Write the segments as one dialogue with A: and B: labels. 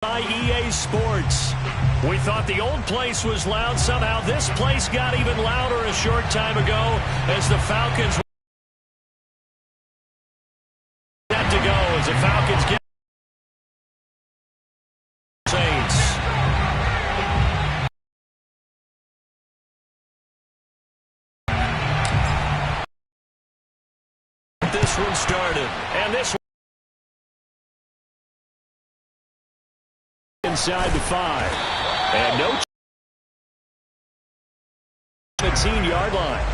A: By EA Sports. We thought the old place was loud. Somehow this place got even louder a short time ago as the Falcons set to go as the Falcons get Saints. This one started, and this one inside the 5. And no 17-yard line.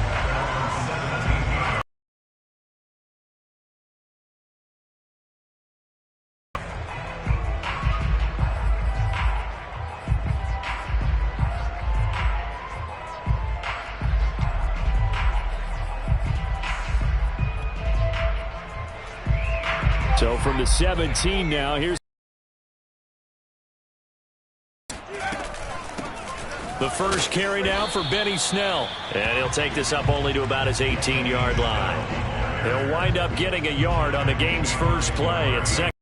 A: So from the 17 now, here's the first carry now for Benny Snell. And he'll take this up only to about his 18-yard line. He'll wind up getting a yard on the game's first play at second.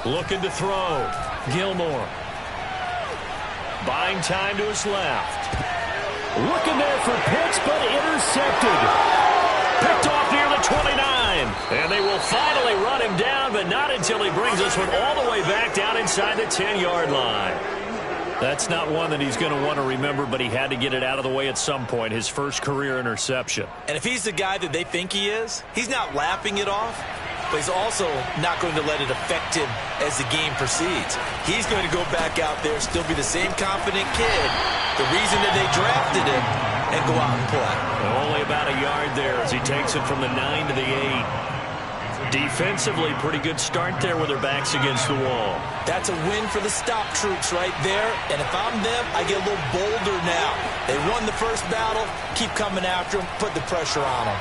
A: Looking to throw. Gilmore. Buying time to his left. Looking there for Pitts, but intercepted. Picked off near the 29. And they will finally run him down, but not until he brings this one all the way back down inside the 10-yard line. That's not one that he's going to want to remember, but he had to get it out of the way at some point, his first career interception.
B: And if he's the guy that they think he is, he's not lapping it off. But he's also not going to let it affect him as the game proceeds. He's going to go back out there, still be the same confident kid, the reason that they drafted him, and go out and play.
A: Only about a yard there as he takes it from the 9 to the 8. Defensively, pretty good start there with their backs against the wall.
B: That's a win for the stop troops right there. And if I'm them, I get a little bolder now. They won the first battle. Keep coming after them. Put the pressure on them.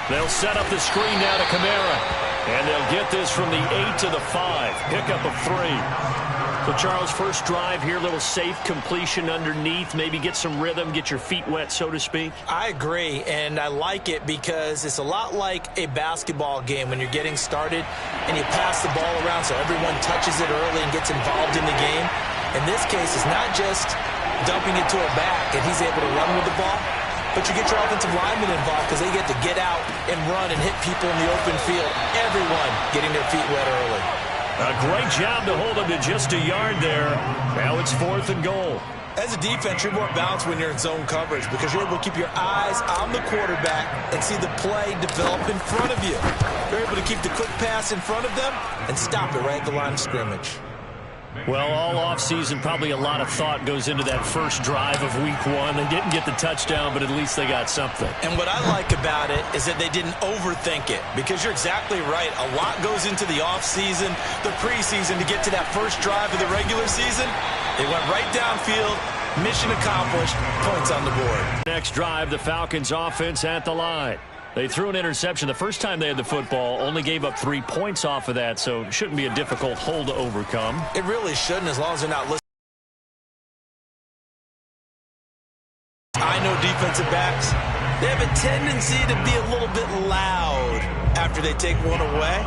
A: They'll set up the screen now to Kamara. And they'll get this from the 8 to the 5. Pickup of 3. So, Charles, first drive here, little safe completion underneath. Maybe get some rhythm, get your feet wet, so to speak.
B: I agree, and I like it because it's a lot like a basketball game when you're getting started and you pass the ball around so everyone touches it early and gets involved in the game. In this case, it's not just dumping it to a back and he's able to run with the ball, but you get your offensive linemen involved because they get to get out and run and hit people in the open field. Everyone getting their feet wet early.
A: A great job to hold him to just a yard there. Now it's 4th and goal.
B: As a defense, you're more balanced when you're in zone coverage because you're able to keep your eyes on the quarterback and see the play develop in front of you. You're able to keep the quick pass in front of them and stop it right at the line of scrimmage.
A: Well, all offseason, probably a lot of thought goes into that first drive of week 1. They didn't get the touchdown, but at least they got something.
B: And what I like about it is that they didn't overthink it because you're exactly right. A lot goes into the offseason, the preseason to get to that first drive of the regular season. They went right downfield, mission accomplished, points on the board.
A: Next drive, the Falcons offense at the line. They threw an interception the first time they had the football, only gave up 3 points off of that, so it shouldn't be a difficult hole to overcome.
B: It really shouldn't as long as they're not listening. I know defensive backs, they have a tendency to be a little bit loud after they take one away,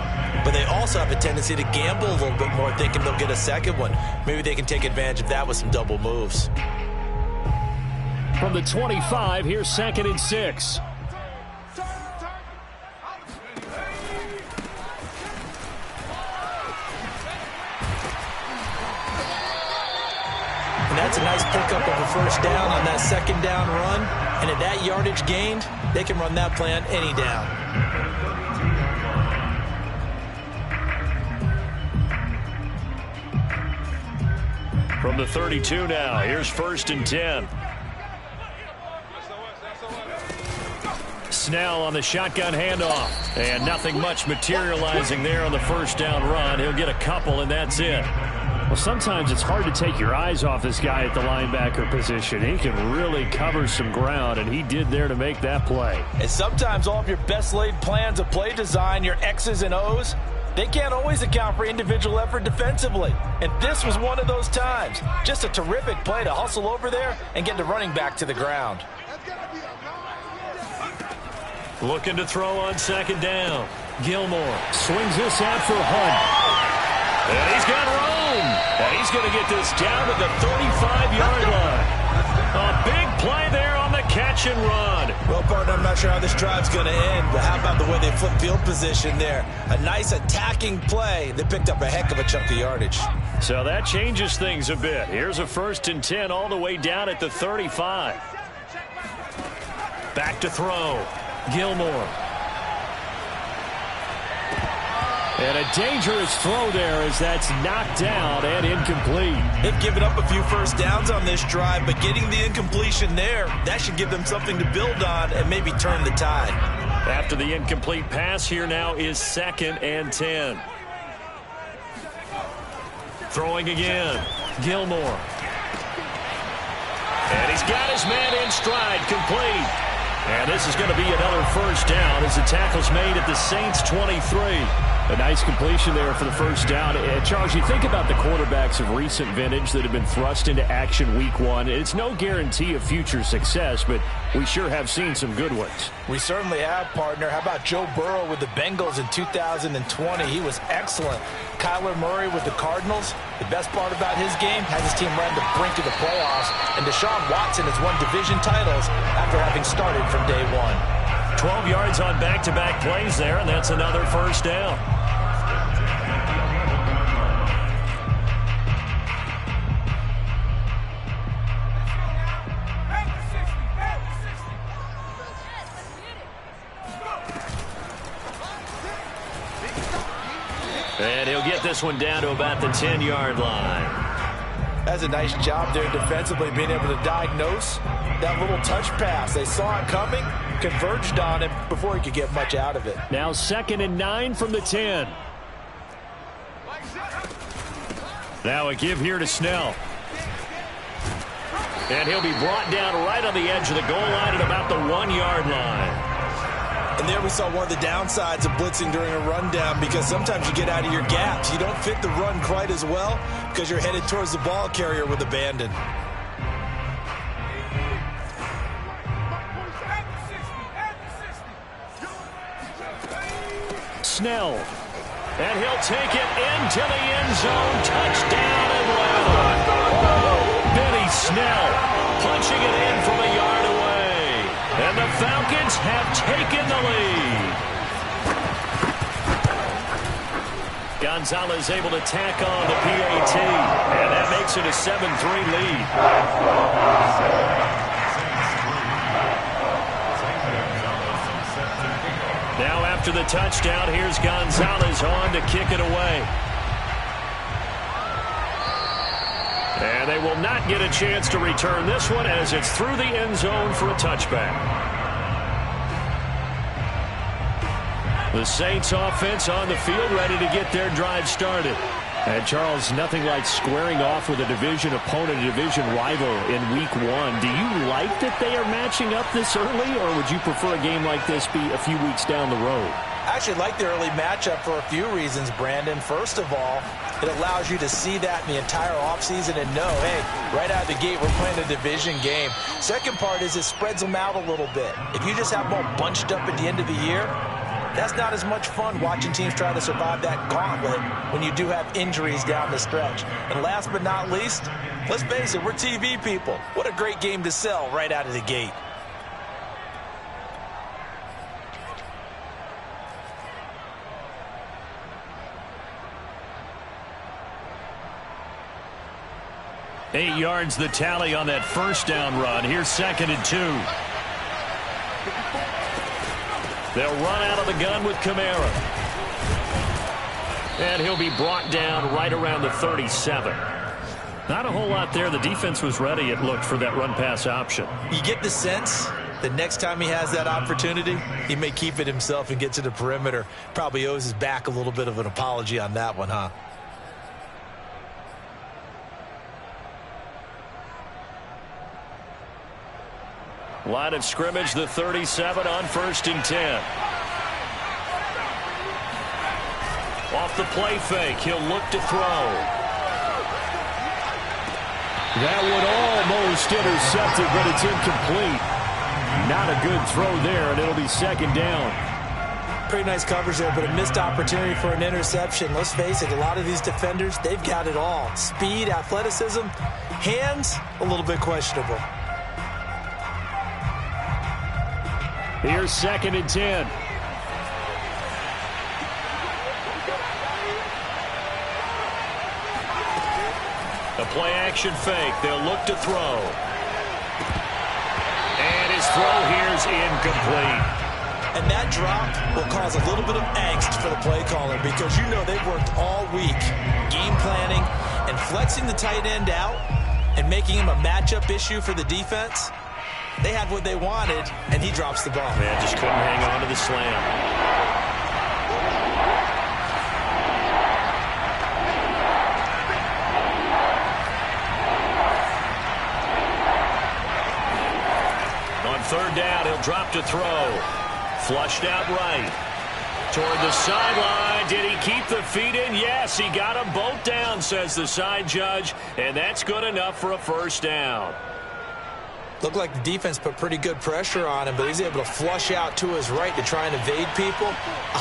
B: but they also have a tendency to gamble a little bit more thinking they'll get a second one. Maybe they can take advantage of that with some double moves.
A: From the 25, here's 2nd and 6.
B: And that's a nice pickup of a first down on that second down run. And at that yardage gained, they can run that play on any down.
A: From the 32 now, here's 1st and 10. Snell on the shotgun handoff. And nothing much materializing there on the first down run. He'll get a couple, and that's it. Well, sometimes it's hard to take your eyes off this guy at the linebacker position. He can really cover some ground, and he did there to make that play.
B: And sometimes all of your best laid plans of play design, your X's and O's, they can't always account for individual effort defensively. And this was one of those times. Just a terrific play to hustle over there and get the running back to the ground.
A: Looking to throw on second down. Gilmore swings this out for Hunt. And he's got room. And he's going to get this down to the 35-yard line. A big play there on the catch and run.
B: Well, partner, I'm not sure how this drive's going to end, but how about the way they flip field position there? A nice attacking play. They picked up a heck of a chunk of yardage.
A: So that changes things a bit. Here's a 1st and 10 all the way down at the 35. Back to throw. Gilmore. And a dangerous throw there as that's knocked down and incomplete.
B: They've given up a few first downs on this drive, but getting the incompletion there, that should give them something to build on and maybe turn the tide.
A: After the incomplete pass, here now is 2nd and 10. Throwing again. Gilmore. And he's got his man in stride, complete. And this is going to be another first down as the tackle's made at the Saints 23. A nice completion there for the first down. Charles, you think about the quarterbacks of recent vintage that have been thrust into action week 1. It's no guarantee of future success, but we sure have seen some good ones.
B: We certainly have, partner. How about Joe Burrow with the Bengals in 2020? He was excellent. Kyler Murray with the Cardinals. The best part about his game has his team right on the brink of the playoffs. And Deshaun Watson has won division titles after having started from day 1.
A: 12 yards on back-to-back plays there, and that's another first down. And he'll get this one down to about the 10-yard line.
B: That's a nice job there defensively, being able to diagnose that little touch pass. They saw it coming, converged on it before he could get much out of it.
A: Now 2nd and 9 from the 10. Now a give here to Snell. And he'll be brought down right on the edge of the goal line at about the 1-yard line.
B: And there we saw one of the downsides of blitzing during a rundown, because sometimes you get out of your gaps. You don't fit the run quite as well because you're headed towards the ball carrier with abandon.
A: Snell. And he'll take it into the end zone. Touchdown Atlanta. Benny Snell punching it in from a yard away. And the Falcons have taken the lead. Gonzalez able to tack on the PAT. And that makes it a 7-3 lead. Now after the touchdown, here's Gonzalez on to kick it away. And they will not get a chance to return this one as it's through the end zone for a touchback. The Saints offense on the field ready to get their drive started. And Charles, nothing like squaring off with a division opponent, a division rival in week 1. Do you like that they are matching up this early, or would you prefer a game like this be a few weeks down the road?
B: I actually like the early matchup for a few reasons, Brandon. First of all, it allows you to see that in the entire offseason and know, hey, right out of the gate, we're playing a division game. Second part is it spreads them out a little bit. If you just have them all bunched up at the end of the year, that's not as much fun watching teams try to survive that gauntlet when you do have injuries down the stretch. And last but not least, let's face it, we're TV people. What a great game to sell right out of the gate.
A: Eight yards the tally on that first down run. Here's 2nd and 2. They'll run out of the gun with Kamara. And he'll be brought down right around the 37. Not a whole lot there. The defense was ready, it looked, for that run-pass option.
B: You get the sense that next time he has that opportunity, he may keep it himself and get to the perimeter. Probably owes his back a little bit of an apology on that one, huh?
A: Line of scrimmage, the 37 on 1st and 10. Off the play fake, he'll look to throw. That one almost intercepted, but it's incomplete. Not a good throw there, and it'll be 2nd down.
B: Pretty nice coverage there, but a missed opportunity for an interception. Let's face it, a lot of these defenders, they've got it all. Speed, athleticism, hands, a little bit questionable.
A: Here's 2nd and 10. A play-action fake. They'll look to throw. And his throw here is incomplete.
B: And that drop will cause a little bit of angst for the play caller because you know they've worked all week game planning and flexing the tight end out and making him a matchup issue for the defense. They had what they wanted, and he drops the ball.
A: Yeah, just couldn't hang on to the slam. On 3rd down, he'll drop to throw. Flushed out right. Toward the sideline. Did he keep the feet in? Yes, he got them both down, says the side judge, and that's good enough for a 1st down.
B: Looked like the defense put pretty good pressure on him, but he's able to flush out to his right to try and evade people.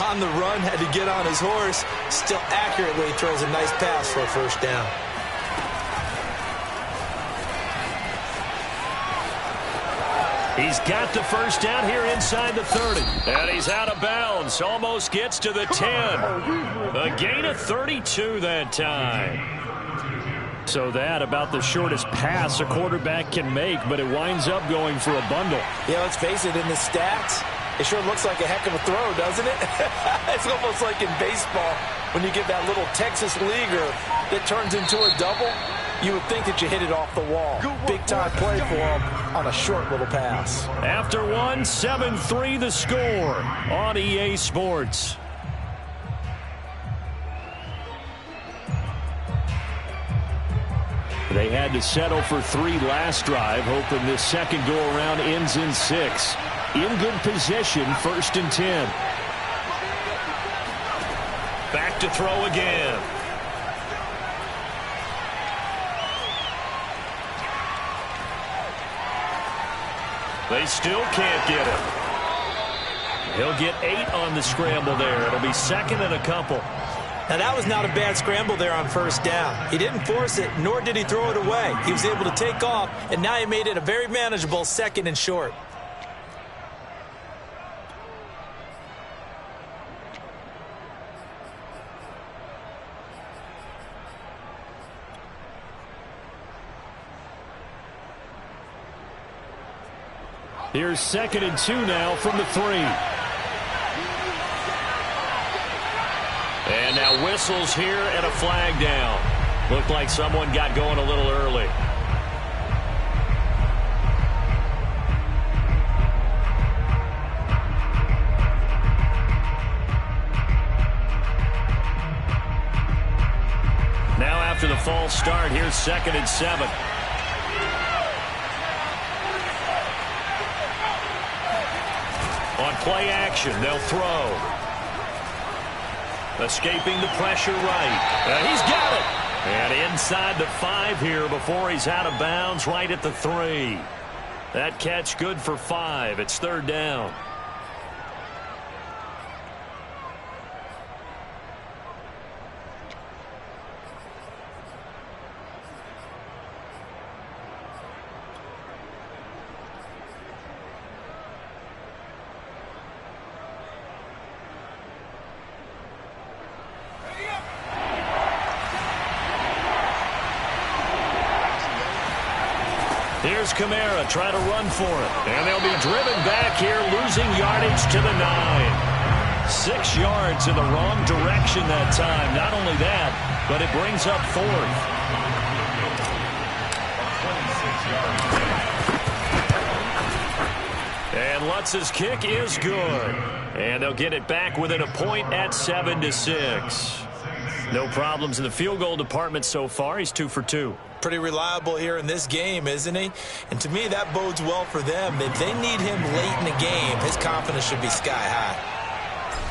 B: On the run, had to get on his horse. Still accurately throws a nice pass for a 1st down.
A: He's got the 1st down here inside the 30. And he's out of bounds. Almost gets to the 10. A gain of 32 that time. So that about the shortest pass a quarterback can make, but it winds up going for a bundle.
B: Yeah, let's face it, in the stats, it sure looks like a heck of a throw, doesn't it? It's almost like in baseball when you get that little Texas leaguer that turns into a double. You would think that you hit it off the wall. Big-time play for him on a short little pass.
A: After one, 7-3 the score on EA Sports. They had to settle for 3 last drive, hoping this second go-around ends in 6. In good position, 1st and 10. Back to throw again. They still can't get him. He'll get 8 on the scramble there. It'll be 2nd and a couple.
B: Now, that was not a bad scramble there on 1st down. He didn't force it, nor did he throw it away. He was able to take off, and now he made it a very manageable 2nd and short.
A: Here's 2nd and 2 now from the 3. And now whistles here and a flag down. Looked like someone got going a little early. Now after the false start, here's 2nd and 7. On play action, they'll throw. Escaping the pressure right. He's got it. And inside the 5 here before he's out of bounds right at the 3. That catch good for 5. It's 3rd down. Here's Kamara trying to run for it. And they'll be driven back here, losing yardage to the 9. 6 yards in the wrong direction that time. Not only that, but it brings up 4th. And Lutz's kick is good. And they'll get it back within a point at 7-6. No problems in the field goal department so far. He's 2 for 2.
B: Pretty reliable here in this game, isn't he? And to me, that bodes well for them. If they need him late in the game, his confidence should be sky high.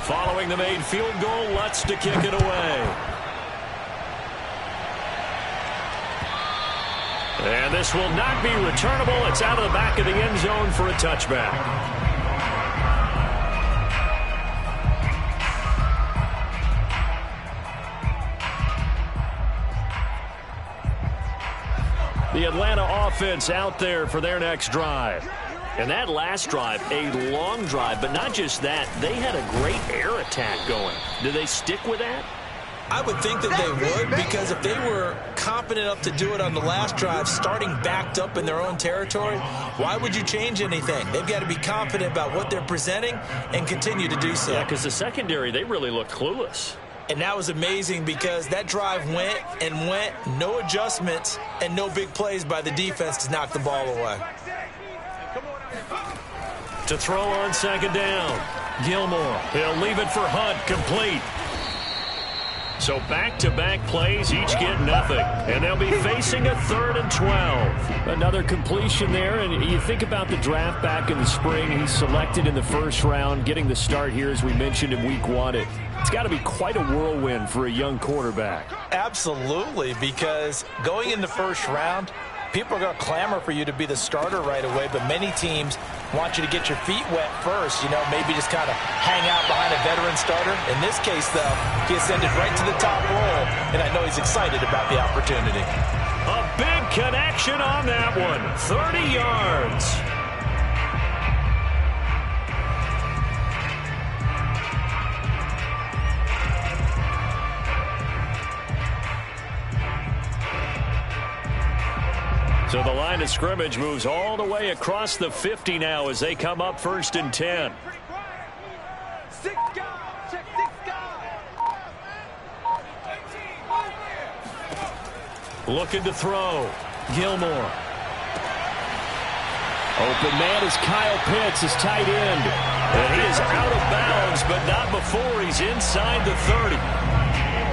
A: Following the made field goal, Lutz to kick it away. And this will not be returnable. It's out of the back of the end zone for a touchback. The Atlanta offense out there for their next drive. And that last drive, a long drive, but not just that. They had a great air attack going. Do they stick with that?
B: I would think that they would, because if they were confident enough to do it on the last drive, starting backed up in their own territory, why would you change anything? They've got to be confident about what they're presenting and continue to do so.
A: Yeah, because the secondary, they really looked clueless.
B: And that was amazing because that drive went and went, no adjustments, and no big plays by the defense to knock the ball away.
A: To throw on second down, Gilmore. He'll leave it for Hunt, complete. So back-to-back plays, each get nothing. And they'll be facing a 3rd and 12. Another completion there, and you think about the draft back in the spring. He's selected in the first round, getting the start here, as we mentioned, in week 1. It's got to be quite a whirlwind for a young quarterback.
B: Absolutely, because going in the first round, people are going to clamor for you to be the starter right away, but many teams want you to get your feet wet first, maybe just kind of hang out behind a veteran starter. In this case, though, he ascended right to the top role, and I know he's excited about the opportunity.
A: A big connection on that one, 30 yards. So the line of scrimmage moves all the way across the 50 now as they come up 1st and 10. Looking to throw. Gilmore. Open man is Kyle Pitts, his tight end. And he is out of bounds, but not before he's inside the 30.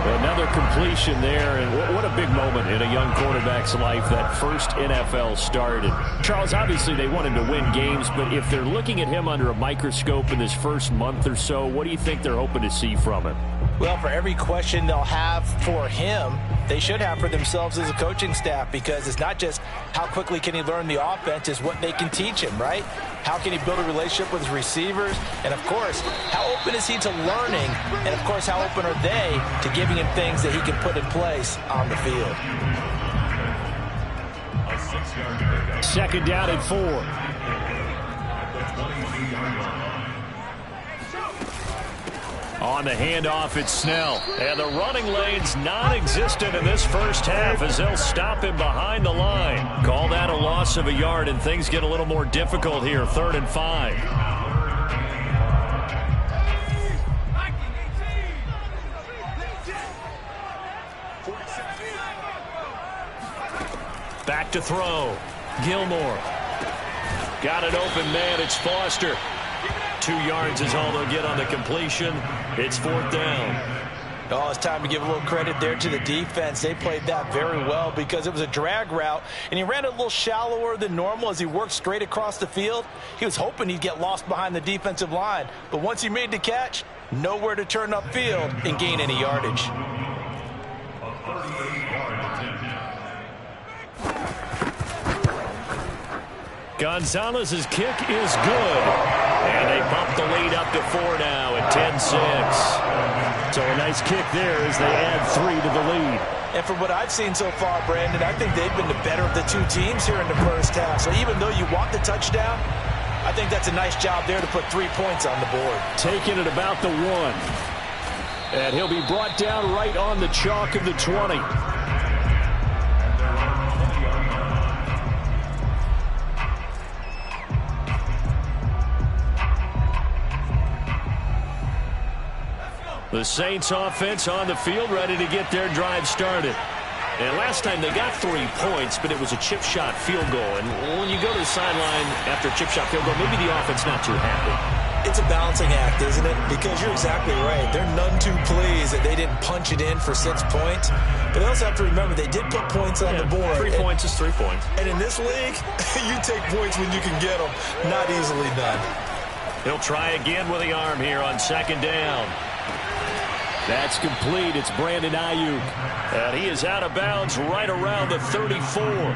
A: Another completion there, and what a big moment in a young quarterback's life, that first NFL start. And Charles, obviously they want him to win games, but if they're looking at him under a microscope in this first month or so, what do you think they're hoping to see from him?
B: Well, for every question they'll have for him, they should have for themselves as a coaching staff, because it's not just how quickly can he learn the offense, it's what they can teach him, right? How can he build a relationship with his receivers? And, of course, how open is he to learning? And, of course, how open are they to giving him things that he can put in place on the field?
A: 2nd down and 4. On the handoff, it's Snell. And the running lane's non-existent in this first half as they'll stop him behind the line. Call that a loss of a yard, and things get a little more difficult here. 3rd and 5. Back to throw. Gilmore. Got an open man. It's Foster. 2 yards is all they'll get on the completion. It's 4th down.
B: Oh, it's time to give a little credit there to the defense. They played that very well because it was a drag route, and he ran a little shallower than normal as he worked straight across the field. He was hoping he'd get lost behind the defensive line, but once he made the catch, nowhere to turn upfield and gain any yardage.
A: Gonzalez's kick is good. And they bump the lead up to 4 now at 10-6. So a nice kick there as they add 3 to the lead.
B: And from what I've seen so far, Brandon, I think they've been the better of the 2 teams here in the first half. So even though you want the touchdown, I think that's a nice job there to put 3 points on the board.
A: Taking it about the 1. And he'll be brought down right on the chalk of the 20. The Saints offense on the field, ready to get their drive started. And last time they got 3 points, but it was a chip shot field goal. And when you go to the sideline after a chip shot field goal, maybe the offense not too happy.
B: It's a balancing act, isn't it? Because you're exactly right. They're none too pleased that they didn't punch it in for 6 points. But they also have to remember they did put points on the board.
A: 3 points is 3 points.
B: And in this league, you take points when you can get them. Not easily done.
A: He'll try again with the arm here on 2nd down. That's complete. It's Brandon Ayuk. And he is out of bounds right around the 34.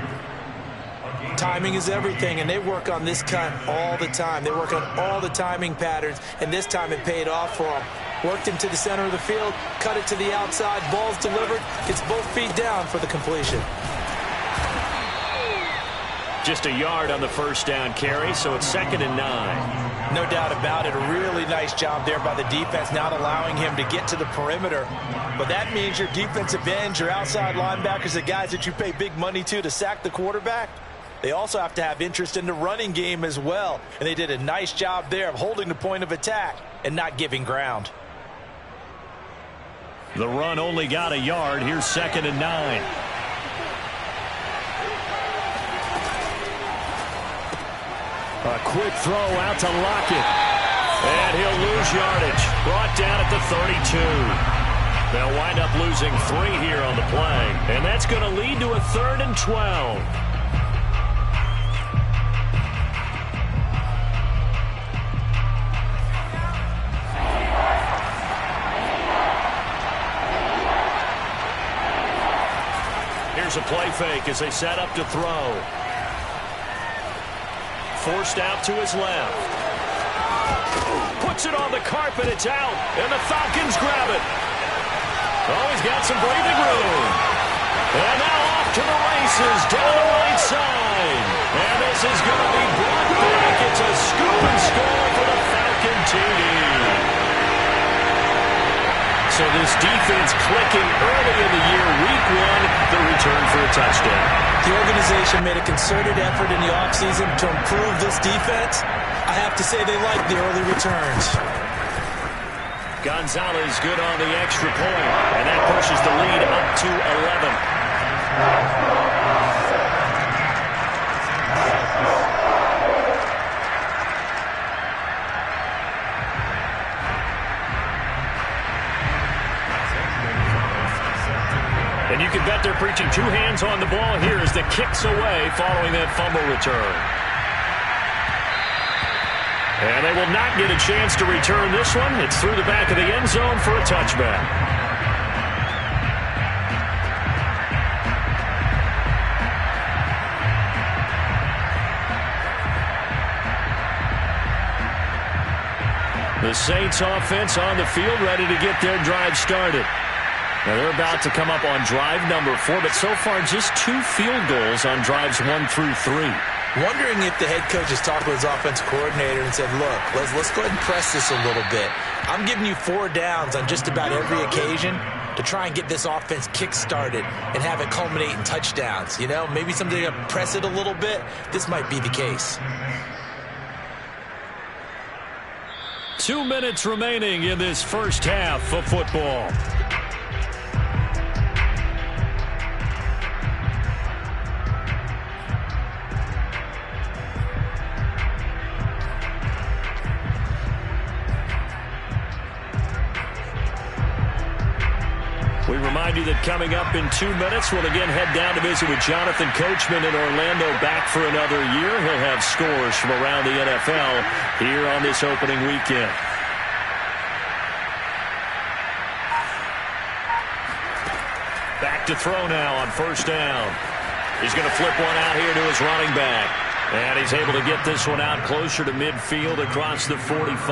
B: Timing is everything, and they work on this cut all the time. They work on all the timing patterns, and this time it paid off for them. Worked him to the center of the field, cut it to the outside, ball's delivered, gets both feet down for the completion.
A: Just a yard on the 1st down carry, so it's 2nd and 9.
B: No doubt about it. A really nice job there by the defense, not allowing him to get to the perimeter. But that means your defensive ends, your outside linebackers, the guys that you pay big money to sack the quarterback, they also have to have interest in the running game as well. And they did a nice job there of holding the point of attack and not giving ground.
A: The run only got a yard. Here's 2nd and 9. A quick throw out to Lockett. And he'll lose yardage. Brought down at the 32. They'll wind up losing 3 here on the play. And that's going to lead to a 3rd and 12. Here's a play fake as they set up to throw. Forced out to his left. Puts it on the carpet. It's out. And the Falcons grab it. Oh, he's got some breathing room. And now off to the races down the right side. And this is going to be brought back. It's a scoop and score for the Falcon TD. So this defense clicking early in the year, week 1, the return for a touchdown.
B: The organization made a concerted effort in the offseason to improve this defense. I have to say they like the early returns.
A: Gonzalez good on the extra point, and that pushes the lead up to 11. And you can bet they're preaching 2 hands on the ball here as the kick's away following that fumble return. And they will not get a chance to return this one. It's through the back of the end zone for a touchback. The Saints offense on the field ready to get their drive started. Now they're about to come up on drive number 4, but so far just 2 field goals on drives 1 through 3.
B: Wondering if the head coach has talked with his offensive coordinator and said, look, let's go ahead and press this a little bit. I'm giving you 4 downs on just about every occasion to try and get this offense kick-started and have it culminate in touchdowns. You know, maybe something to press it a little bit. This might be the case.
A: 2 minutes remaining in this first half of football. We remind you that coming up in 2 minutes, we'll again head down to visit with Jonathan Coachman in Orlando, back for another year. He'll have scores from around the NFL here on this opening weekend. Back to throw now on 1st down. He's going to flip one out here to his running back. And he's able to get this one out closer to midfield across the 45.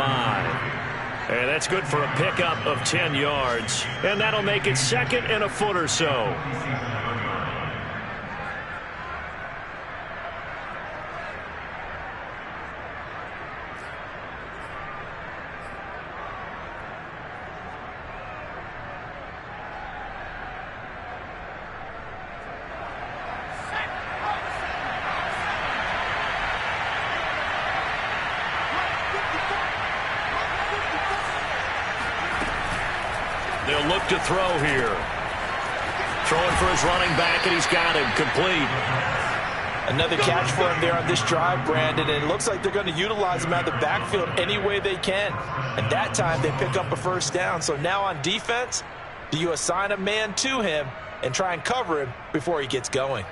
A: And that's good for a pickup of 10 yards. And that'll make it 2nd and a foot or so. They'll look to throw here. Throwing for his running back, and he's got him complete.
B: Another catch for him there on this drive, Brandon, and it looks like they're going to utilize him out of the backfield any way they can. And that time they pick up a first down. So now on defense, do you assign a man to him and try and cover him before he gets going?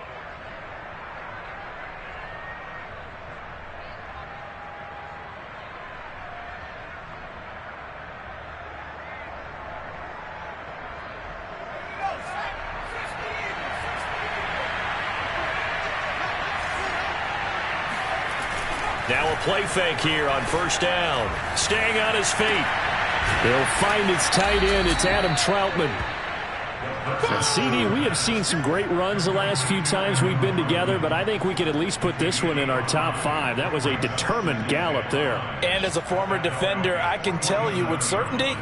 A: Now a play fake here on first down. Staying on his feet. They'll find its tight end. It's Adam Troutman. And CD, we have seen some great runs the last few times we've been together, but I think we could at least put this one in our top 5. That was a determined gallop there.
B: And as a former defender, I can tell you with certainty,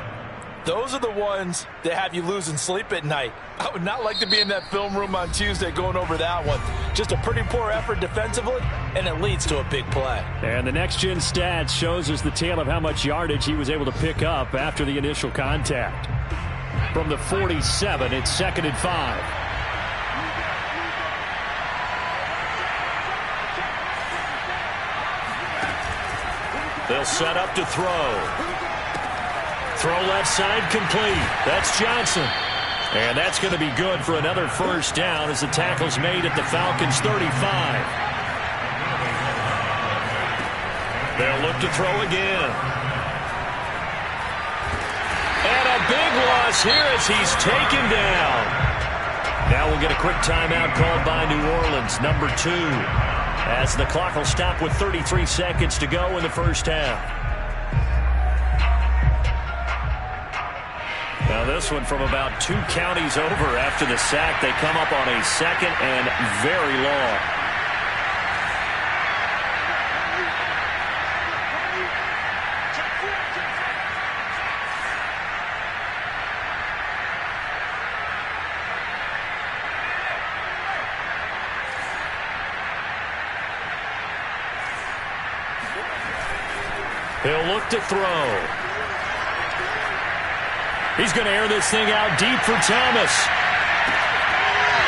B: those are the ones that have you losing sleep at night. I would not like to be in that film room on Tuesday going over that one. Just a pretty poor effort defensively, and it leads to a big play.
A: And the next-gen stats shows us the tale of how much yardage he was able to pick up after the initial contact. From the 47, it's 2nd and 5. They'll set up to throw. Throw left side complete. That's Johnson. And that's going to be good for another first down as the tackle's made at the Falcons' 35. They'll look to throw again. And a big loss here as he's taken down. Now we'll get a quick timeout called by New Orleans, number 2, as the clock will stop with 33 seconds to go in the first half. Now this one from about 2 counties over after the sack. They come up on a 2nd and very long. He'll look to throw. He's going to air this thing out deep for Thomas.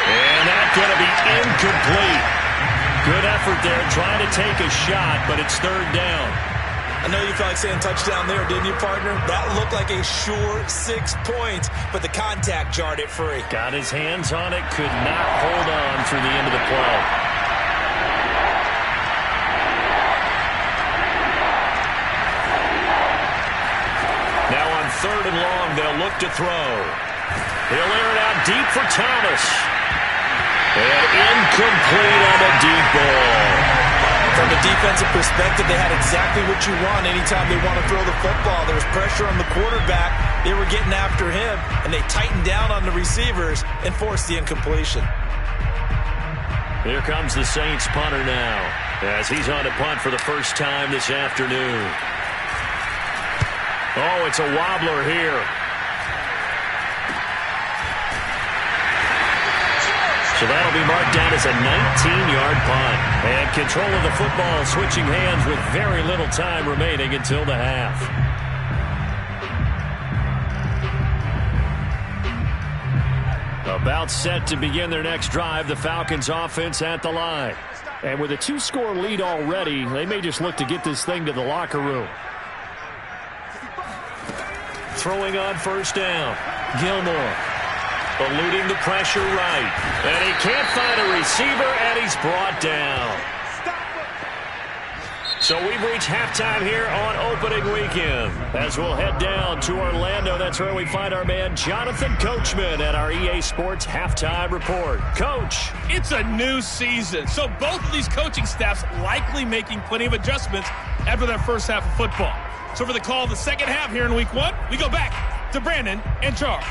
A: And that's going to be incomplete. Good effort there trying to take a shot, but it's 3rd down.
B: I know you felt like saying touchdown there, didn't you, partner? That looked like a sure 6 points, but the contact jarred it free.
A: Got his hands on it, could not hold on through the end of the play. Now on 3rd and long, they'll look to throw. He'll air it out deep for Thomas. And incomplete on the deep ball.
B: From a defensive perspective, they had exactly what you want anytime they want to throw the football. There was pressure on the quarterback. They were getting after him, and they tightened down on the receivers and forced the incompletion.
A: Here comes the Saints punter now, as he's on to punt for the first time this afternoon. Oh, it's a wobbler here. So that'll be marked down as a 19-yard punt. And control of the football switching hands with very little time remaining until the half. About set to begin their next drive, the Falcons offense at the line. And with a 2-score lead already, they may just look to get this thing to the locker room. Throwing on first down, Gilmore. Eluding the pressure right. And he can't find a receiver, and he's brought down. So we've reached halftime here on opening weekend. As we'll head down to Orlando, that's where we find our man Jonathan Coachman at our EA Sports Halftime Report. Coach.
C: It's a new season, so both of these coaching staffs likely making plenty of adjustments after their first half of football. So for the call of the second half here in week 1, we go back to Brandon and Charles.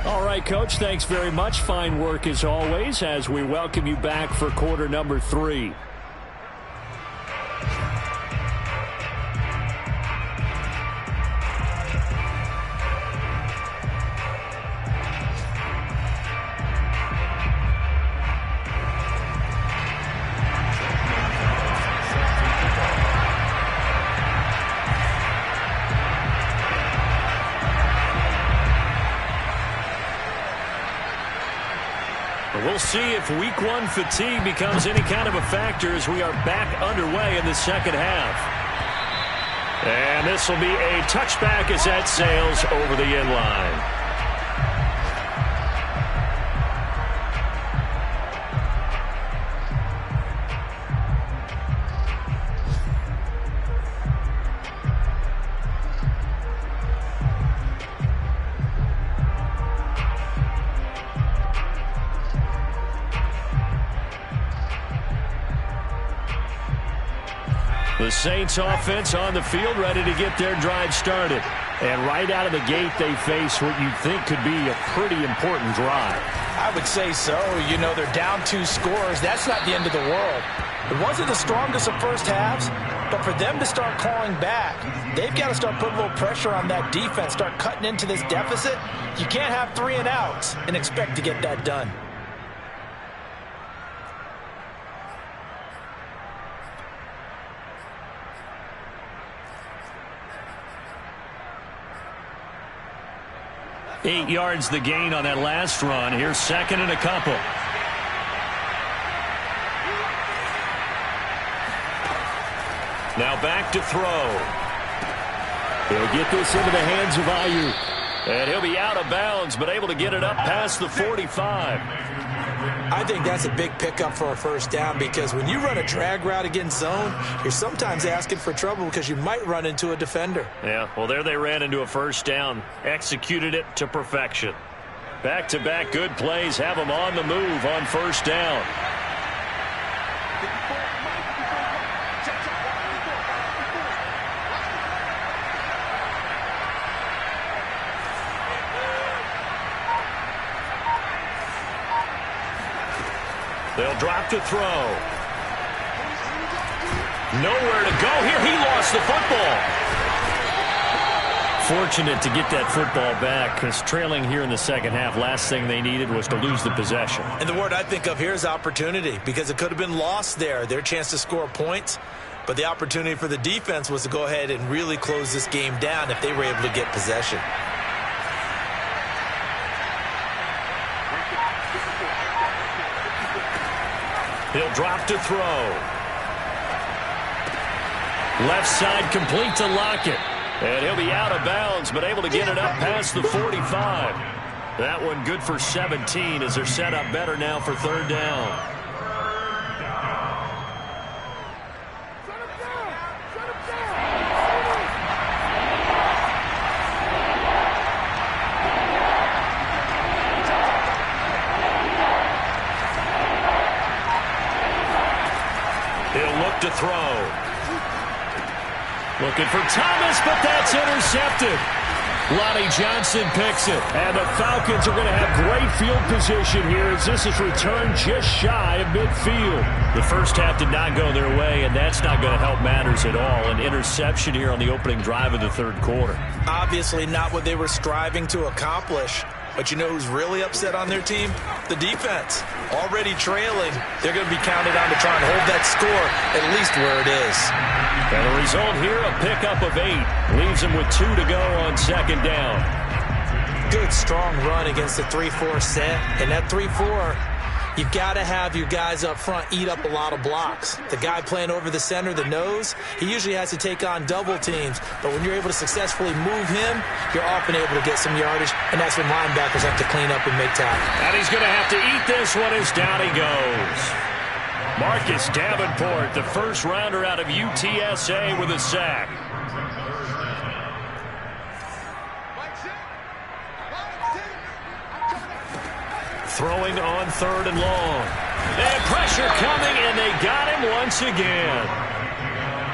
A: All right, Coach, thanks very much. Fine work as always as we welcome you back for quarter number 3. see if week one fatigue becomes any kind of a factor as we are back underway in the second half. And this will be a touchback as that sails over the end line. The Saints offense on the field ready to get their drive started. And right out of the gate, they face what you think could be a pretty important drive.
B: I would say so. You know, they're down 2 scores. That's not the end of the world. It wasn't the strongest of first halves, but for them to start clawing back, they've got to start putting a little pressure on that defense, start cutting into this deficit. You can't have 3 and outs and expect to get that done.
A: Eight yards the gain on that last run. Here's second and a couple. Now back to throw. He'll get this into the hands of Ayuk. And he'll be out of bounds, but able to get it up past the 45.
B: I think that's a big pickup for a first down because when you run a drag route against zone, you're sometimes asking for trouble because you might run into a defender.
A: Yeah, well, there they ran into a first down. Executed it to perfection. Back-to-back good plays have them on the move on first down. They'll drop to throw. Nowhere to go here. He lost the football. Fortunate to get that football back because trailing here in the second half, last thing they needed was to lose the possession.
B: And the word I think of here is opportunity because it could have been lost there. Their chance to score points, but the opportunity for the defense was to go ahead and really close this game down if they were able to get possession.
A: He'll drop to throw. Left side complete to Lockett. And he'll be out of bounds, but able to get it up past the 45. That one good for 17 as they're set up better now for third down. To throw. Looking for Thomas, but that's intercepted. Lonnie Johnson picks it. And the Falcons are going to have great field position here as this is returned just shy of midfield. The first half did not go their way, and that's not going to help matters at all. An interception here on the opening drive of the third quarter.
B: Obviously not what they were striving to accomplish. But you know who's really upset on their team? The defense. Already trailing, they're going to be counted on to try and hold that score at least where it is.
A: And the result here, a pickup of 8. Leaves them with 2 to go on second down.
B: Good, strong run against the 3-4 set. And that 3-4, you've got to have your guys up front eat up a lot of blocks. The guy playing over the center, the nose, he usually has to take on double teams. But when you're able to successfully move him, you're often able to get some yardage, and that's when linebackers have to clean up and make tackles.
A: And he's going to have to eat this one as down he goes. Marcus Davenport, the first rounder out of UTSA with a sack. Throwing on third and long. And pressure coming, and they got him once again.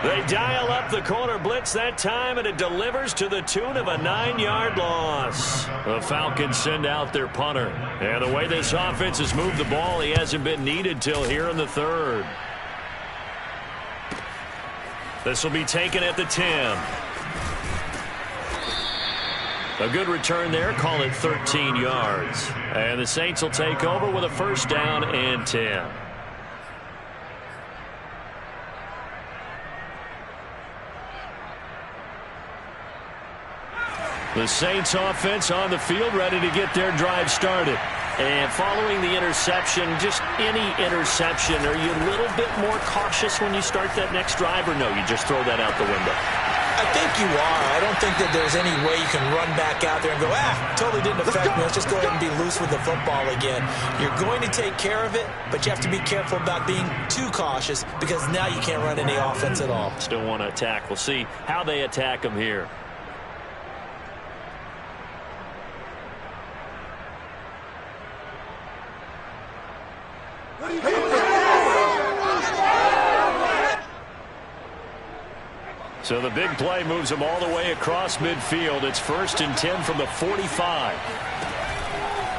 A: They dial up the corner blitz that time, and it delivers to the tune of a 9-yard loss. The Falcons send out their punter. And the way this offense has moved the ball, he hasn't been needed till here in the third. This will be taken at the 10. A good return there, call it 13 yards. And the Saints will take over with a first down and 10. The Saints offense on the field ready to get their drive started. And following the interception, just any interception, are you a little bit more cautious when you start that next drive, or no, you just throw that out the window?
B: I think you are. I don't think that there's any way you can run back out there and go, totally didn't affect me. Let's just go ahead and be loose with the football again. You're going to take care of it, but you have to be careful about being too cautious because now you can't run any offense at all.
A: Still want to attack. We'll see how they attack them here. So the big play moves him all the way across midfield. It's 1st and 10 from the 45.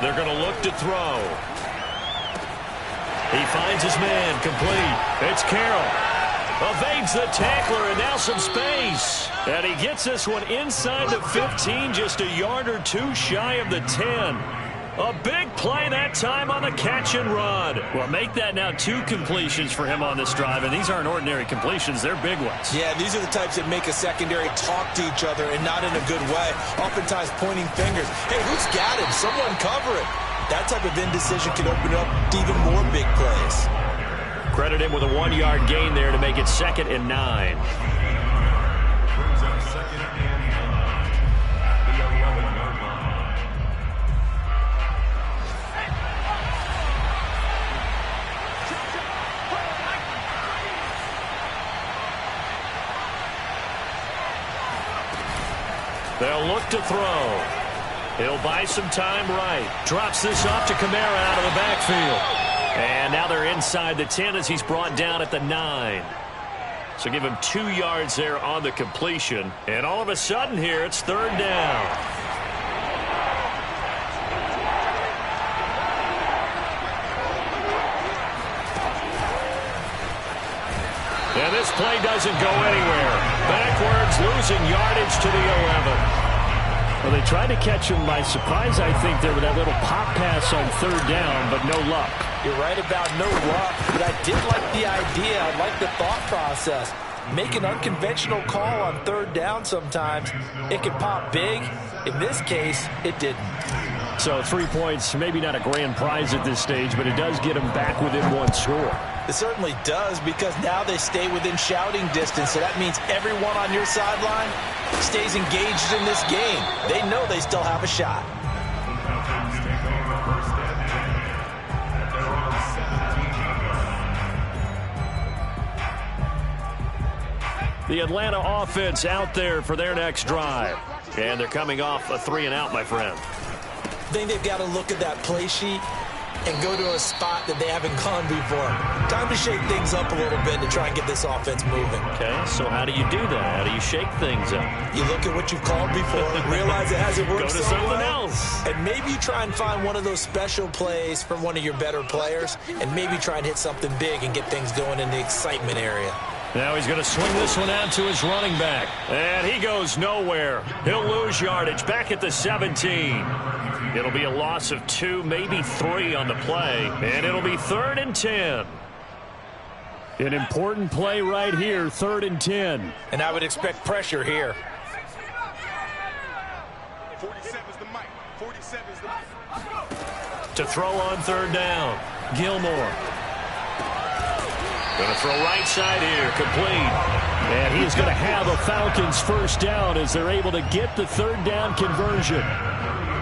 A: They're going to look to throw. He finds his man, complete. It's Carroll. Evades the tackler, and now some space. And he gets this one inside the 15, just a yard or two shy of the 10. A big play that time on the catch and run. Well, make that now 2 completions for him on this drive, and these aren't ordinary completions. They're big ones.
B: Yeah, these are the types that make a secondary talk to each other and not in a good way. Oftentimes pointing fingers. Hey, who's got him? Someone cover it. That type of indecision can open up to even more big plays.
A: Credit him with a 1-yard gain there to make it 2nd and 9. They'll look to throw. He'll buy some time right. Drops this off to Kamara out of the backfield. And now they're inside the 10 as he's brought down at the 9. So give him 2 yards there on the completion. And all of a sudden here, it's 3rd down. And this play doesn't go anywhere. Backwards, losing yardage to the 11. Well, they tried to catch him by surprise, I think, there with that little pop pass on 3rd down, but no luck.
B: You're right about no luck, but I did like the idea. I like the thought process. Make an unconventional call on 3rd down sometimes. It can pop big. In this case, it didn't.
A: So 3 points, maybe not a grand prize at this stage, but it does get them back within 1 score.
B: It certainly does, because now they stay within shouting distance, so that means everyone on your sideline stays engaged in this game. They know they still have a shot.
A: The Atlanta offense out there for their next drive. And they're coming off a 3-and-out, my friend.
B: I think they've got to look at that play sheet and go to a spot that they haven't gone before. Time to shake things up a little bit to try and get this offense moving.
A: Okay, so how do you do that? How do you shake things up?
B: You look at what you've called before, realize it hasn't worked
A: so
B: well.
A: Go to something else.
B: And maybe you try and find one of those special plays from one of your better players, and maybe try and hit something big and get things going in the excitement area.
A: Now he's going to swing this one out to his running back. And he goes nowhere. He'll lose yardage back at the 17. It'll be a loss of 2, maybe 3 on the play. And it'll be 3rd and 10. An important play right here, 3rd and 10.
B: And I would expect pressure here.
D: 47 is the mic. 47 is the mic.
A: To throw on 3rd down, Gilmore. Going to throw right side here, complete. And he is going to have a Falcons 1st down as they're able to get the 3rd down conversion.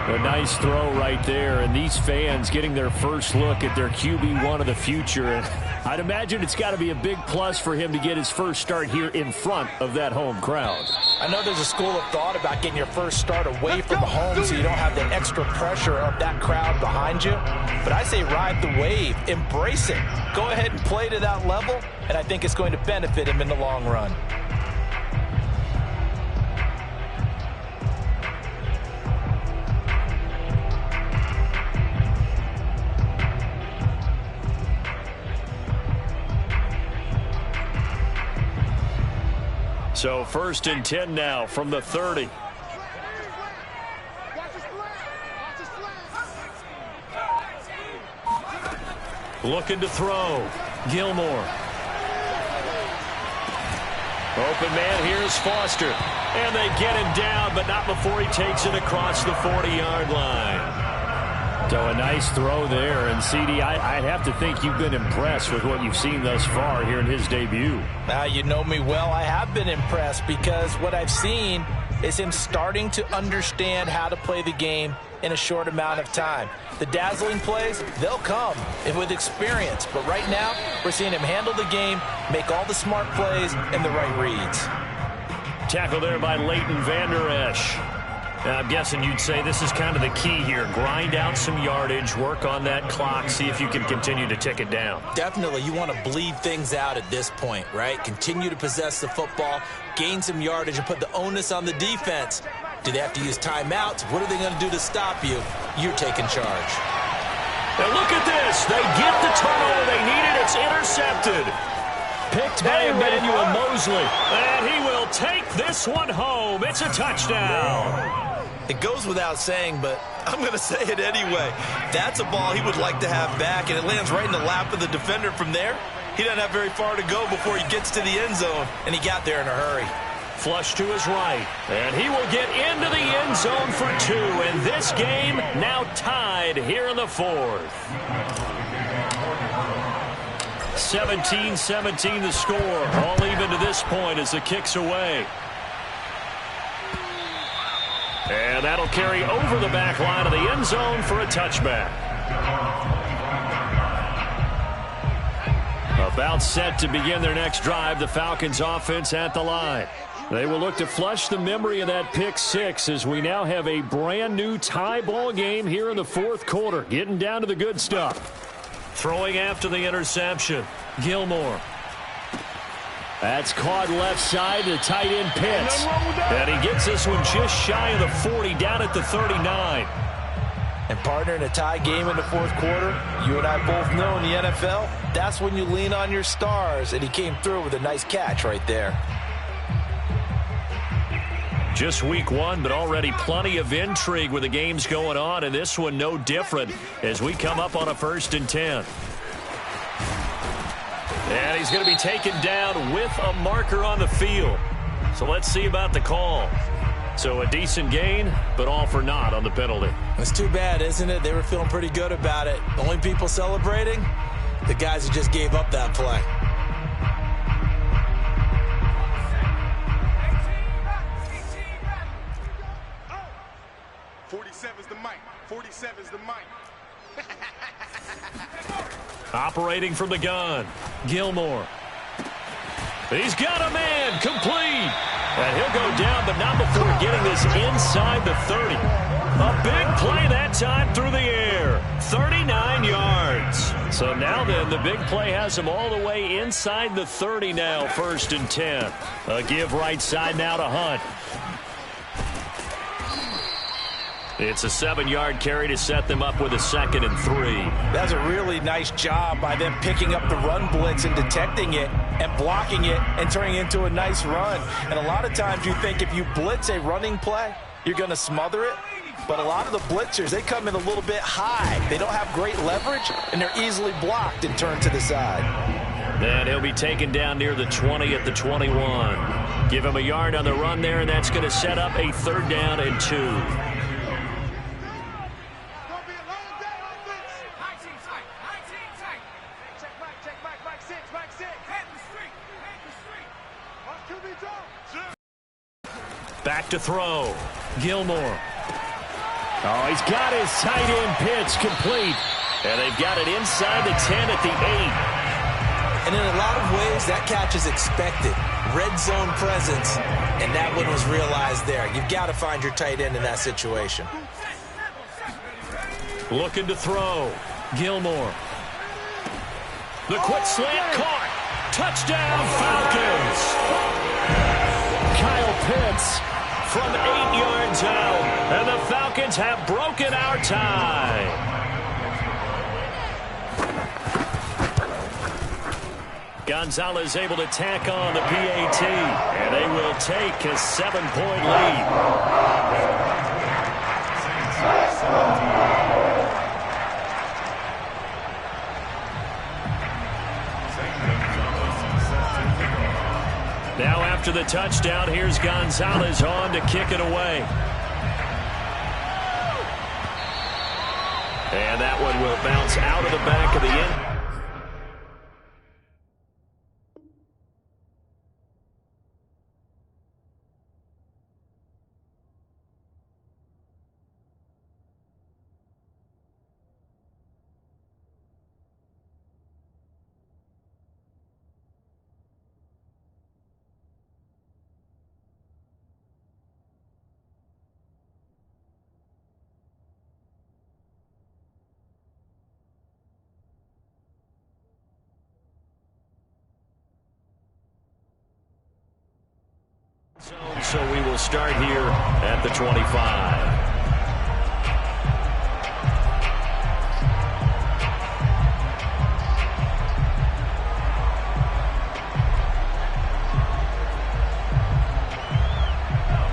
A: A nice throw right there, and these fans getting their first look at their QB1 of the future. And I'd imagine it's got to be a big plus for him to get his first start here in front of that home crowd.
B: I know there's a school of thought about getting your first start away from home so you don't have the extra pressure of that crowd behind you. But I say ride the wave, embrace it. Go ahead and play to that level, and I think it's going to benefit him in the long run.
A: So 1st and 10 now from the 30. Looking to throw. Gilmore. Open man, here's Foster. And they get him down, but not before he takes it across the 40-yard line. So a nice throw there. And, CD, I'd have to think you've been impressed with what you've seen thus far here in his debut.
B: Now, you know me well. I have been impressed because what I've seen is him starting to understand how to play the game in a short amount of time. The dazzling plays, they'll come with experience. But right now, we're seeing him handle the game, make all the smart plays, and the right reads.
A: Tackle there by Leighton Vander Esch. I'm guessing you'd say this is kind of the key here. Grind out some yardage, work on that clock, see if you can continue to tick it down.
B: Definitely, you want to bleed things out at this point, right? Continue to possess the football, gain some yardage, and put the onus on the defense. Do they have to use timeouts? What are they going to do to stop you? You're taking charge.
A: And look at this. They get the turnover they needed. It's intercepted. Picked by Emmanuel Mosley. And he will take this one home. It's a touchdown.
B: It goes without saying, but I'm going to say it anyway. That's a ball he would like to have back, and it lands right in the lap of the defender from there. He doesn't have very far to go before he gets to the end zone, and he got there in a hurry.
A: Flush to his right, and he will get into the end zone for 2, and this game now tied here in the 4th. 17-17 the score, all even to this point as the kick's away. And that'll carry over the back line of the end zone for a touchback. About set to begin their next drive, the Falcons offense at the line. They will look to flush the memory of that pick 6 as we now have a brand new tie ball game here in the 4th quarter. Getting down to the good stuff. Throwing after the interception, Gilmore. That's caught left side to tight end Pitts. And he gets this one just shy of the 40, down at the 39.
B: And partner, in a tie game in the 4th quarter, you and I both know in the NFL, that's when you lean on your stars. And he came through with a nice catch right there.
A: Just week 1, but already plenty of intrigue with the games going on, and this one no different as we come up on a 1st and 10. And he's going to be taken down with a marker on the field. So let's see about the call. So a decent gain, but all for naught on the penalty.
B: It's too bad, isn't it? They were feeling pretty good about it. The only people celebrating, the guys who just gave up that play.
A: Operating from the gun, Gilmore. He's got a man, complete. And he'll go down, but not before getting this inside the 30. A big play that time through the air. 39 yards. So now then, the big play has him all the way inside the 30 now, 1st and 10. A give right side now to Hunt. It's a 7-yard carry to set them up with a 2nd and 3.
B: That's a really nice job by them picking up the run blitz and detecting it and blocking it and turning it into a nice run. And a lot of times you think if you blitz a running play, you're going to smother it. But a lot of the blitzers, they come in a little bit high. They don't have great leverage, and they're easily blocked and turned to the side.
A: And he'll be taken down near the 20 at the 21. Give him a yard on the run there, and that's going to set up a 3rd down and 2. Back to throw. Gilmore. Oh, he's got his tight end Pitts complete. And they've got it inside the 10 at the 8.
B: And in a lot of ways, that catch is expected. Red zone presence, and that one was realized there. You've got to find your tight end in that situation.
A: Looking to throw. Gilmore. The quick slant caught. Touchdown, Falcons. Kyle Pitts from 8 yards out. And the Falcons have broken our tie. Gonzalez able to tack on the PAT. And they will take a 7-point lead. Now after the touchdown, here's Gonzalez on to kick it away. And that one will bounce out of the back of the end. So we will start here at the 25.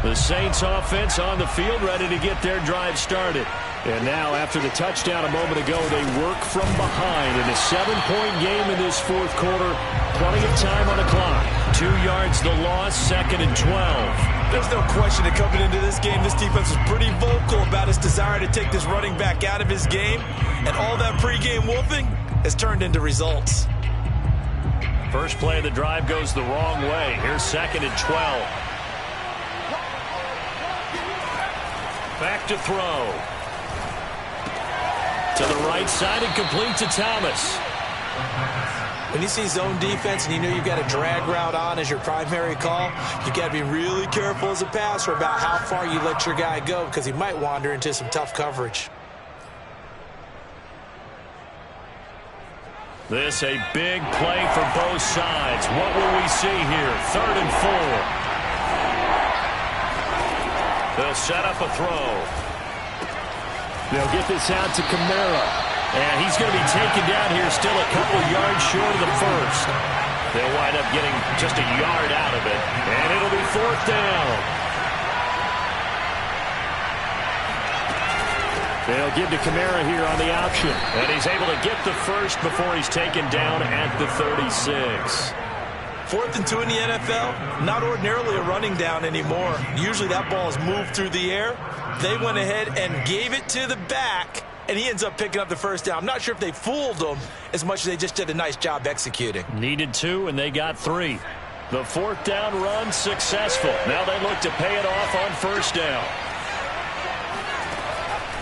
A: The Saints offense on the field, ready to get their drive started. And now, after the touchdown a moment ago, they work from behind in a 7-point game in this fourth quarter. Plenty of time on the clock. 2 yards the loss, 2nd and 12.
B: There's no question that coming into this game, this defense was pretty vocal about its desire to take this running back out of his game. And all that pregame wolfing has turned into results.
A: First play of the drive goes the wrong way. Here's 2nd and 12. Back to throw. To the right side and complete to Thomas.
B: When you see zone defense and you know you've got a drag route on as your primary call, you've got to be really careful as a passer about how far you let your guy go because he might wander into some tough coverage.
A: This a big play for both sides. What will we see here? 3rd and 4. They'll set up a throw. They'll get this out to Kamara. And he's going to be taken down here still a couple yards short of the first. They'll wind up getting just a yard out of it. And it'll be 4th down. They'll give to Kamara here on the option. And he's able to get the first before he's taken down at the 36.
B: 4th and 2 in the NFL, not ordinarily a running down anymore. Usually that ball is moved through the air. They went ahead and gave it to the back, and he ends up picking up the first down. I'm not sure if they fooled him as much as they just did a nice job executing.
A: Needed 2, and they got 3. The 4th down run successful. Now they look to pay it off on 1st down.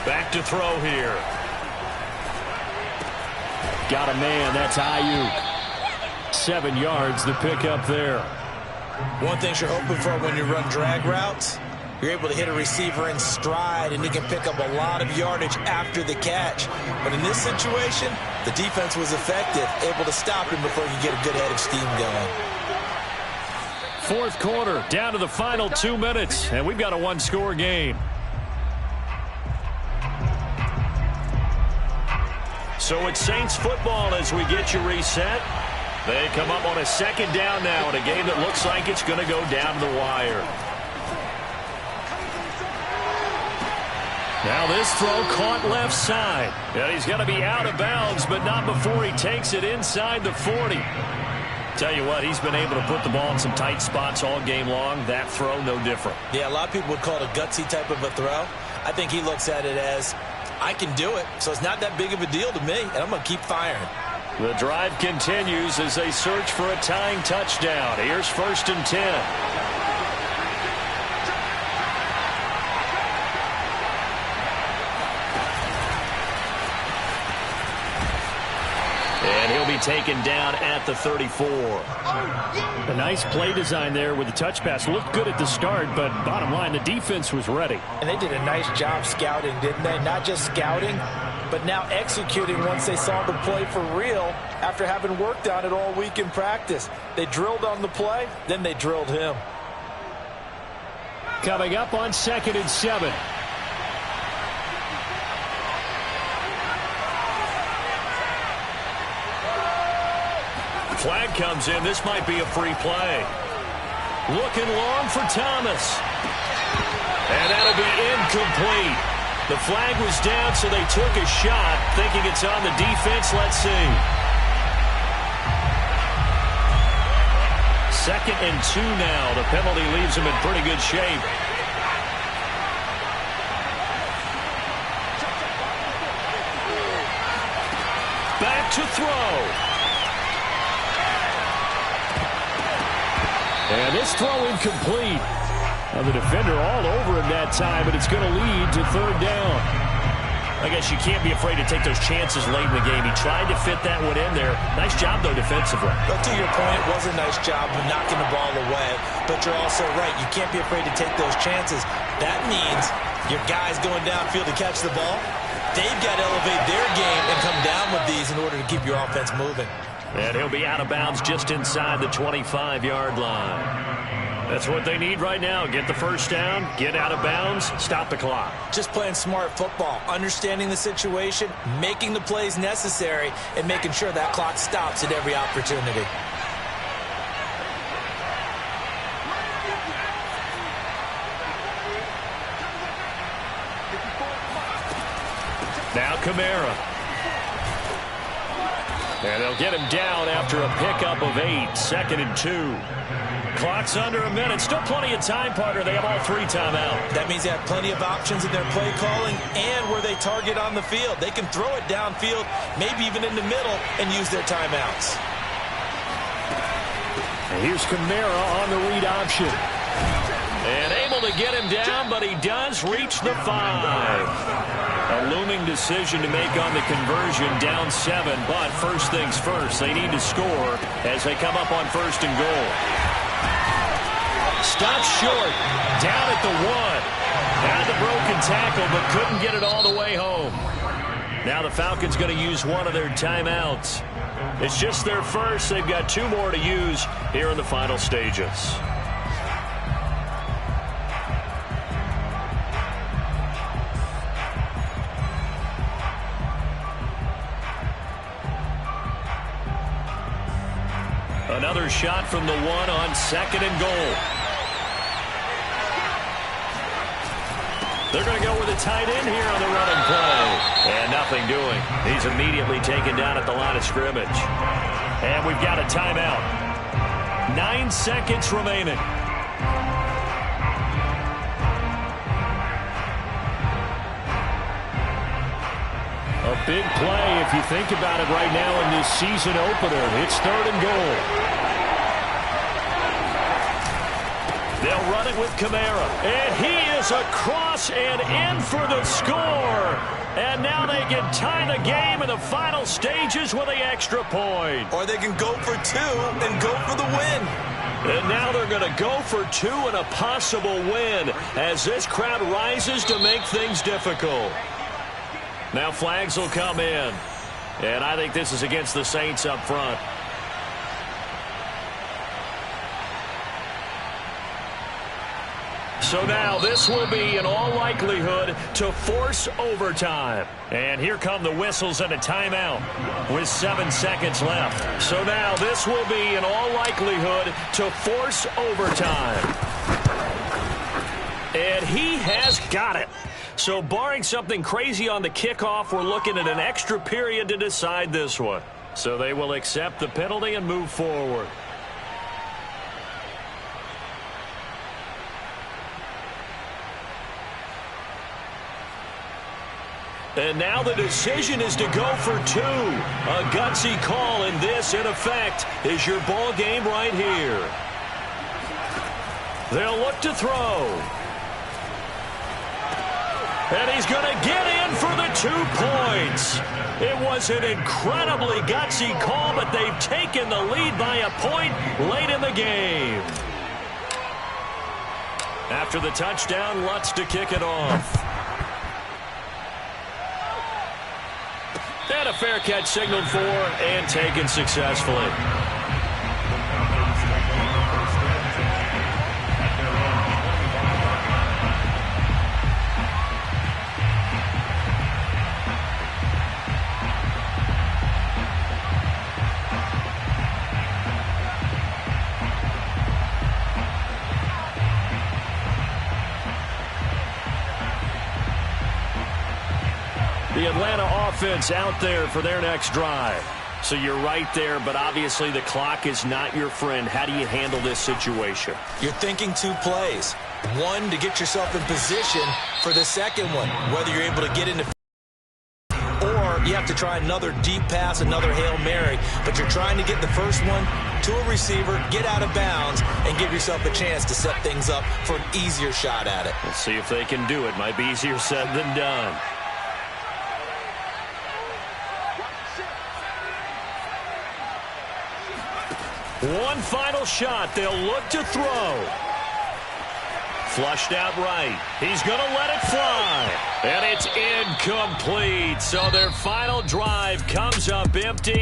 A: Back to throw here. Got a man. That's Ayuk. 7 yards, the pickup there.
B: One thing you're hoping for when you run drag routes, you're able to hit a receiver in stride, and he can pick up a lot of yardage after the catch. But in this situation, the defense was effective, able to stop him before you get a good head of steam going.
A: 4th quarter, down to the final 2 minutes, and we've got a 1-score game. So it's Saints football as we get you reset. They come up on a 2nd down now in a game that looks like it's going to go down the wire. Now this throw caught left side. And he's going to be out of bounds, but not before he takes it inside the 40. Tell you what, he's been able to put the ball in some tight spots all game long. That throw, no different.
B: Yeah, a lot of people would call it a gutsy type of a throw. I think he looks at it as, I can do it, so it's not that big of a deal to me, and I'm going to keep firing.
A: The drive continues as they search for a tying touchdown. Here's 1st and 10. And he'll be taken down at the 34. A nice play design there with the touch pass. Looked good at the start, but bottom line, the defense was ready.
B: And they did a nice job scouting, didn't they? Not just scouting, but now executing once they saw the play for real after having worked on it all week in practice. They drilled on the play, then they drilled him.
A: Coming up on 2nd and 7. Flag comes in. This might be a free play. Looking long for Thomas. And that'll be incomplete. The flag was down, so they took a shot, thinking it's on the defense. Let's see. 2nd and 2 now. The penalty leaves him in pretty good shape. to throw. And this throw incomplete. The defender all over him that time, but it's going to lead to third down. I guess you can't be afraid to take those chances late in the game. He tried to fit that one in there. Nice job, though, defensively.
B: But to your point, it was a nice job of knocking the ball away. But you're also right. You can't be afraid to take those chances. That means your guys going downfield to catch the ball, they've got to elevate their game and come down with these in order to keep your offense moving.
A: And he'll be out of bounds just inside the 25-yard line. That's what they need right now. Get the first down, get out of bounds, stop the clock.
B: Just playing smart football, understanding the situation, making the plays necessary, and making sure that clock stops at every opportunity.
A: Now Kamara. And they'll get him down after a pickup of 8, 2nd and 2. Clock's under a minute. Still plenty of time, partner. They have all 3 timeout.
B: That means they have plenty of options in their play calling and where they target on the field. They can throw it downfield, maybe even in the middle, and use their timeouts.
A: And here's Kamara on the read option. And able to get him down, but he does reach the 5. A looming decision to make on the conversion, down 7. But first things first, they need to score as they come up on 1st and goal. Stopped short, down at the 1. Had the broken tackle, but couldn't get it all the way home. Now the Falcons going to use one of their timeouts. It's just their first. They've got 2 more to use here in the final stages. Another shot from the 1 on 2nd and goal. They're going to go with a tight end here on the running play. And nothing doing. He's immediately taken down at the line of scrimmage. And we've got a timeout. 9 seconds remaining. A big play, if you think about it right now in this season opener. It's 3rd and goal. They'll run it with Kamara. And he is across and in for the score. And now they can tie the game in the final stages with the extra point.
B: Or they can go for 2 and go for the win.
A: And now they're going to go for 2 and a possible win as this crowd rises to make things difficult. Now flags will come in. And I think this is against the Saints up front. So now this will be, in all likelihood, to force overtime. And here come the whistles and a timeout with 7 seconds left. So now this will be, in all likelihood, to force overtime. And he has got it. So barring something crazy on the kickoff, we're looking at an extra period to decide this one. So they will accept the penalty and move forward. And now the decision is to go for 2. A gutsy call, and this, in effect, is your ball game right here. They'll look to throw. And he's going to get in for the 2 points. It was an incredibly gutsy call, but they've taken the lead by a point late in the game. After the touchdown, Lutz to kick it off. And a fair catch signaled for and taken successfully. The Atlanta offense out there for their next drive. So you're right there, but obviously the clock is not your friend. How do you handle this situation?
B: You're thinking 2 plays. 1 to get yourself in position for the second one, whether you're able to get into or you have to try another deep pass, another Hail Mary, but you're trying to get the first one to a receiver, get out of bounds, and give yourself a chance to set things up for an easier shot at it.
A: We'll see if they can do it. Might be easier said than done. One final shot. They'll look to throw. Flushed out right. He's going to let it fly. And it's incomplete. So their final drive comes up empty.